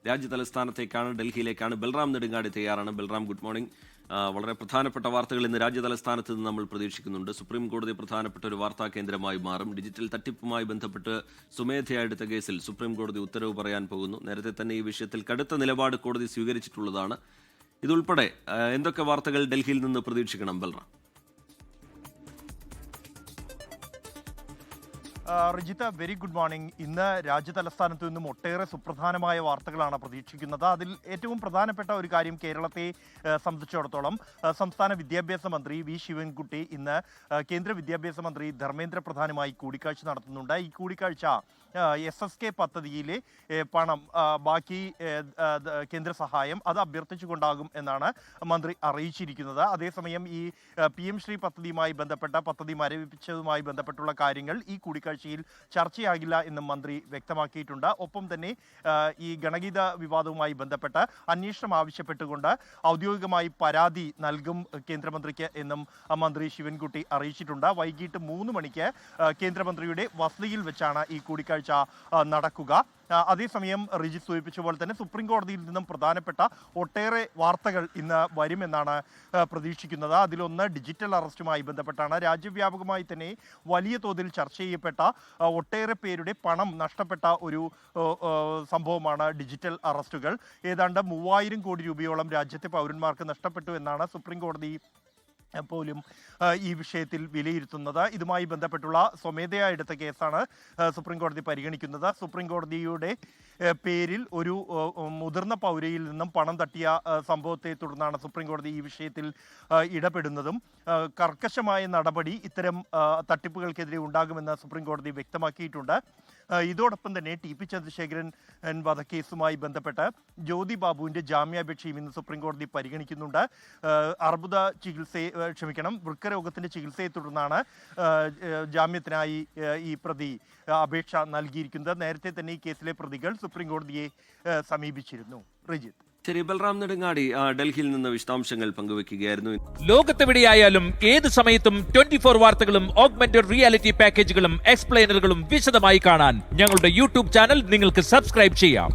രാജ്യതലസ്ഥാനത്തേക്കാണ്, ഡൽഹിയിലേക്കാണ്. ബൽറാം നെടുങ്ങാടി തയ്യാറാണ്. Balram, good morning. വളരെ പ്രധാനപ്പെട്ട വാർത്തകൾ ഇന്ന് രാജ്യതലസ്ഥാനത്ത് നിന്ന് നമ്മൾ പ്രതീക്ഷിക്കുന്നുണ്ട്. സുപ്രീം കോടതി പ്രധാനപ്പെട്ട ഒരു വാർത്താ കേന്ദ്രമായി മാറും. ഡിജിറ്റൽ തട്ടിപ്പുമായി ബന്ധപ്പെട്ട് സ്വമേധയാ എടുത്ത കേസിൽ സുപ്രീം കോടതി ഉത്തരവ് പറയാൻ പോകുന്നു. നേരത്തെ തന്നെ ഈ വിഷയത്തിൽ കടുത്ത നിലപാട് കോടതി സ്വീകരിച്ചിട്ടുള്ളതാണ്. ഇതുൾപ്പെടെ എന്തൊക്കെ വാർത്തകൾ ഡൽഹിയിൽ നിന്ന് പ്രതീക്ഷിക്കണം Balram? Rijith, very good morning. ഇന്ന് രാജ്യതലസ്ഥാനത്ത് നിന്നും ഒട്ടേറെ സുപ്രധാനമായ വാർത്തകളാണ് പ്രതീക്ഷിക്കുന്നത്. അതിൽ ഏറ്റവും പ്രധാനപ്പെട്ട ഒരു കാര്യം കേരളത്തെ സംബന്ധിച്ചിടത്തോളം സംസ്ഥാന വിദ്യാഭ്യാസ മന്ത്രി വി ശിവൻകുട്ടി ഇന്ന് കേന്ദ്ര വിദ്യാഭ്യാസ മന്ത്രി ധർമ്മേന്ദ്ര പ്രധാനുമായി കൂടിക്കാഴ്ച നടത്തുന്നുണ്ട്. ഈ കൂടിക്കാഴ്ച SSK പദ്ധതിയിലെ പണം, ബാക്കി കേന്ദ്ര സഹായം അത് അഭ്യർത്ഥിച്ചുകൊണ്ടാകും എന്നാണ് മന്ത്രി അറിയിച്ചിരിക്കുന്നത്. അതേസമയം ഈ PM ശ്രീ പദ്ധതിയുമായി ബന്ധപ്പെട്ട പദ്ധതി മരവിപ്പിച്ചതുമായി ബന്ധപ്പെട്ടുള്ള കാര്യങ്ങൾ ഈ കൂടിക്കാഴ്ചയിൽ ചർച്ചയാകില്ല എന്നും മന്ത്രി വ്യക്തമാക്കിയിട്ടുണ്ട്. ഒപ്പം തന്നെ ഈ ഗണഗീത വിവാദവുമായി ബന്ധപ്പെട്ട് അന്വേഷണം ആവശ്യപ്പെട്ടുകൊണ്ട് ഔദ്യോഗികമായി പരാതി നൽകും കേന്ദ്രമന്ത്രിക്ക് എന്നും മന്ത്രി ശിവൻകുട്ടി അറിയിച്ചിട്ടുണ്ട്. വൈകിട്ട് 3 മണിക്ക് കേന്ദ്രമന്ത്രിയുടെ വസതിയിൽ വെച്ചാണ് ഈ കൂടിക്കാഴ്ച നടക്കുക. അതേസമയം റിജിത്ത് സൂചിപ്പിച്ച പോലെ തന്നെ സുപ്രീം കോടതിയിൽ നിന്നും പ്രധാനപ്പെട്ട ഒട്ടേറെ വാർത്തകൾ ഇന്ന് വരുമെന്നാണ് പ്രതീക്ഷിക്കുന്നത്. അതിലൊന്ന് ഡിജിറ്റൽ അറസ്റ്റുമായി ബന്ധപ്പെട്ടാണ്. രാജ്യവ്യാപകമായി തന്നെ വലിയ തോതിൽ ചർച്ച ചെയ്യപ്പെട്ട ഒട്ടേറെ പേരുടെ പണം നഷ്ടപ്പെട്ട ഒരു സംഭവമാണ് ഡിജിറ്റൽ അറസ്റ്റുകൾ. ഏതാണ്ട് 3000 കോടി രൂപയോളം രാജ്യത്തെ പൗരന്മാർക്ക് നഷ്ടപ്പെട്ടു എന്നാണ് സുപ്രീം കോടതി പോലും ഈ വിഷയത്തിൽ വിലയിരുത്തുന്നത്. ഇതുമായി ബന്ധപ്പെട്ടുള്ള സ്വമേധയാ എടുത്ത കേസാണ് സുപ്രീം കോടതി പരിഗണിക്കുന്നത്. സുപ്രീം കോടതിയുടെ പേരിൽ ഒരു മുതിർന്ന പൗരയിൽ നിന്നും പണം തട്ടിയ സംഭവത്തെ തുടർന്നാണ് സുപ്രീം കോടതി ഈ വിഷയത്തിൽ ഇടപെടുന്നതും. കർക്കശമായ നടപടി ഇത്തരം തട്ടിപ്പുകൾക്കെതിരെ ഉണ്ടാകുമെന്ന് സുപ്രീം കോടതി വ്യക്തമാക്കിയിട്ടുണ്ട്. ഇതോടൊപ്പം തന്നെ TP ചന്ദ്രശേഖരൻ വധക്കേസുമായി ബന്ധപ്പെട്ട് ജ്യോതി ബാബുവിൻ്റെ ജാമ്യാപേക്ഷയും ഇന്ന് സുപ്രീം കോടതി പരിഗണിക്കുന്നുണ്ട്. വൃക്കരോഗത്തിൻ്റെ ചികിത്സയെ തുടർന്നാണ് ജാമ്യത്തിനായി ഈ പ്രതി അപേക്ഷ നൽകിയിരിക്കുന്നത്. നേരത്തെ തന്നെ ഈ കേസിലെ പ്രതികൾ സുപ്രീം കോടതിയെ സമീപിച്ചിരുന്നു. റിജിത്ത്. ശരി, ബൽറാം നെടുങ്ങാടി ഡൽഹിയിൽ നിന്ന് വിശദാംശങ്ങൾ പങ്കുവെക്കുകയായിരുന്നു. ലോകത്തെവിടെയായാലും ഏത് സമയത്തും 24 വാർത്തകളും ഓഗ്മെന്റഡ് റിയാലിറ്റി പാക്കേജുകളും എക്സ്പ്ലെയിനറുകളും വിശദമായി കാണാൻ ഞങ്ങളുടെ YouTube ചാനൽ നിങ്ങൾക്ക് സബ്സ്ക്രൈബ് ചെയ്യാം.